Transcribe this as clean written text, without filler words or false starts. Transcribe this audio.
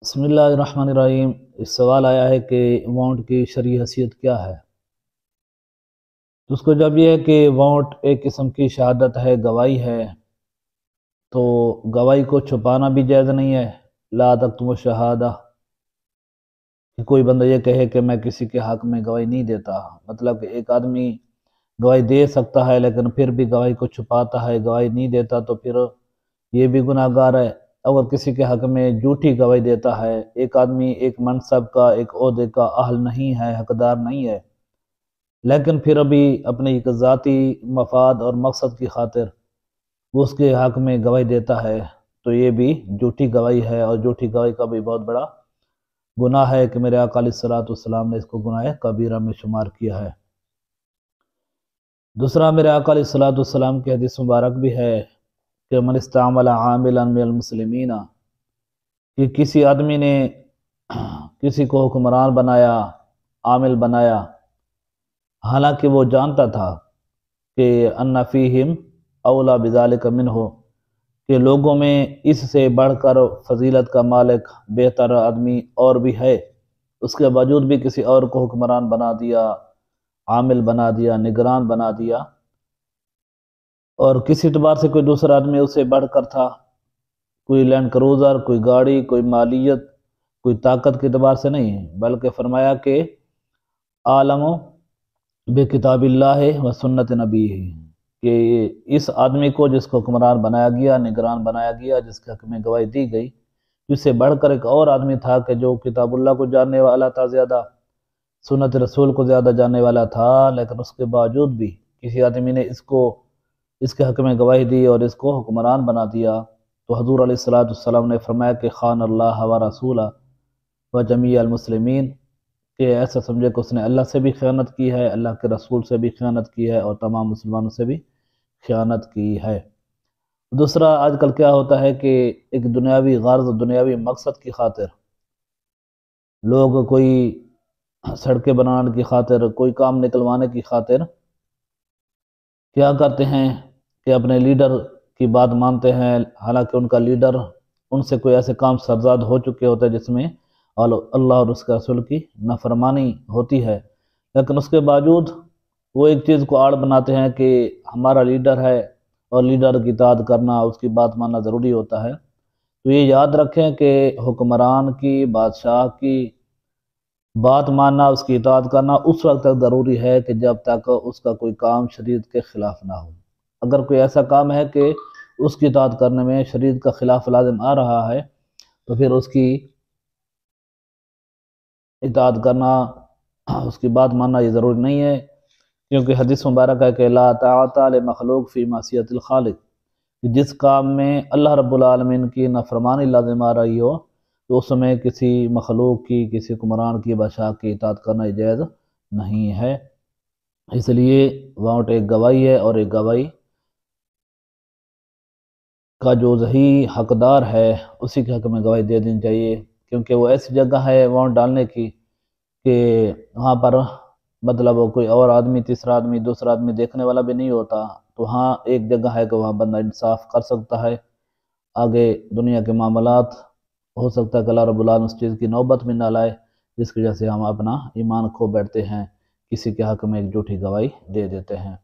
بسم اللہ الرحمن الرحیم۔ اس سوال آیا ہے کہ ووٹ کی شرعی حیثیت کیا ہے؟ تو اس کو جب یہ ہے کہ ووٹ ایک قسم کی شہادت ہے، گواہی ہے، تو گواہی کو چھپانا بھی جائز نہیں ہے۔ لا تکتموا الشہادہ، کہ کوئی بندہ یہ کہے کہ میں کسی کے حق میں گواہی نہیں دیتا، مطلب کہ ایک آدمی گواہی دے سکتا ہے لیکن پھر بھی گواہی کو چھپاتا ہے، گواہی نہیں دیتا، تو پھر یہ بھی گناہ گار ہے۔ اگر کسی کے حق میں جھوٹی گواہی دیتا ہے، ایک آدمی ایک منصب کا، ایک عہدے کا اہل نہیں ہے، حقدار نہیں ہے، لیکن پھر ابھی اپنے ایک ذاتی مفاد اور مقصد کی خاطر وہ اس کے حق میں گواہی دیتا ہے، تو یہ بھی جھوٹی گواہی ہے، اور جھوٹی گواہی کا بھی بہت بڑا گناہ ہے کہ میرے آقا علیہ السلام نے اس کو گناہ کبیرہ میں شمار کیا ہے۔ دوسرا، میرے آقا علیہ السلام کی حدیث مبارک بھی ہے کہ من استعمل عاملا من المسلمین، کہ کسی آدمی نے کسی کو حکمران بنایا، عامل بنایا، حالانکہ وہ جانتا تھا کہ ان فیہم اولا بذالک منہ، کہ لوگوں میں اس سے بڑھ کر فضیلت کا مالک بہتر آدمی اور بھی ہے، اس کے باوجود بھی کسی اور کو حکمران بنا دیا، عامل بنا دیا، نگران بنا دیا، اور کسی اعتبار سے کوئی دوسرا آدمی اس سے بڑھ کر تھا، کوئی لینڈ کروزر، کوئی گاڑی، کوئی مالیت، کوئی طاقت کے اعتبار سے نہیں، بلکہ فرمایا کہ عالم بکتاب اللہ و سنت نبی، کہ اس آدمی کو جس کو حکمران بنایا گیا، نگران بنایا گیا، جس کے حق میں گواہی دی گئی، جس سے بڑھ کر ایک اور آدمی تھا کہ جو کتاب اللہ کو جاننے والا تھا زیادہ، سنت رسول کو زیادہ جاننے والا تھا، لیکن اس کے باوجود بھی کسی آدمی نے اس کے حق میں گواہی دی اور اس کو حکمران بنا دیا، تو حضور علیہ السلام نے فرمایا کہ خان اللہ و رسولہ و جمیع المسلمین، کہ ایسا سمجھے کہ اس نے اللہ سے بھی خیانت کی ہے، اللہ کے رسول سے بھی خیانت کی ہے، اور تمام مسلمانوں سے بھی خیانت کی ہے۔ دوسرا، آج کل کیا ہوتا ہے کہ ایک دنیاوی غرض، دنیاوی مقصد کی خاطر لوگ کوئی سڑکیں بنانے کی خاطر، کوئی کام نکلوانے کی خاطر کیا کرتے ہیں کہ اپنے لیڈر کی بات مانتے ہیں، حالانکہ ان کا لیڈر ان سے کوئی ایسے کام سرزاد ہو چکے ہوتے ہیں جس میں اللہ اور اس کے رسول کی نافرمانی ہوتی ہے، لیکن اس کے باوجود وہ ایک چیز کو آڑ بناتے ہیں کہ ہمارا لیڈر ہے اور لیڈر کی اطاعت کرنا، اس کی بات ماننا ضروری ہوتا ہے۔ تو یہ یاد رکھیں کہ حکمران کی، بادشاہ کی بات ماننا، اس کی اطاعت کرنا اس وقت تک ضروری ہے کہ جب تک اس کا کوئی کام شریعت کے خلاف نہ ہو۔ اگر کوئی ایسا کام ہے کہ اس کی اطاعت کرنے میں شریعت کا خلاف لازم آ رہا ہے، تو پھر اس کی اطاعت کرنا، اس کی بات ماننا یہ ضروری نہیں ہے، کیونکہ حدیث مبارک ہے کہ لا طاعۃ لمخلوق فی معصیۃ الخالق، کہ جس کام میں اللہ رب العالمین کی نافرمانی لازم آ رہی ہو، تو اس میں کسی مخلوق کی، کسی حکمران کی، بادشاہ کی اطاعت کرنا جائز نہیں ہے۔ اس لیے ووٹ ایک گواہی ہے، اور ایک گواہی کا جو صحیح حقدار ہے اسی کے حق میں گواہی دے دینی چاہیے، کیونکہ وہ ایسی جگہ ہے ووٹ ڈالنے کی کہ وہاں پر مطلب کوئی اور آدمی، تیسرا آدمی، دوسرا آدمی دیکھنے والا بھی نہیں ہوتا، تو وہاں ایک جگہ ہے کہ وہاں بندہ انصاف کر سکتا ہے، آگے دنیا کے معاملات ہو سکتا ہے کہ اللہ رب العالمین اس چیز کی نوبت میں نہ لائے جس کی وجہ سے ہم اپنا ایمان کھو بیٹھتے ہیں، کسی کے حق میں ایک جھوٹی گواہی دے دیتے ہیں۔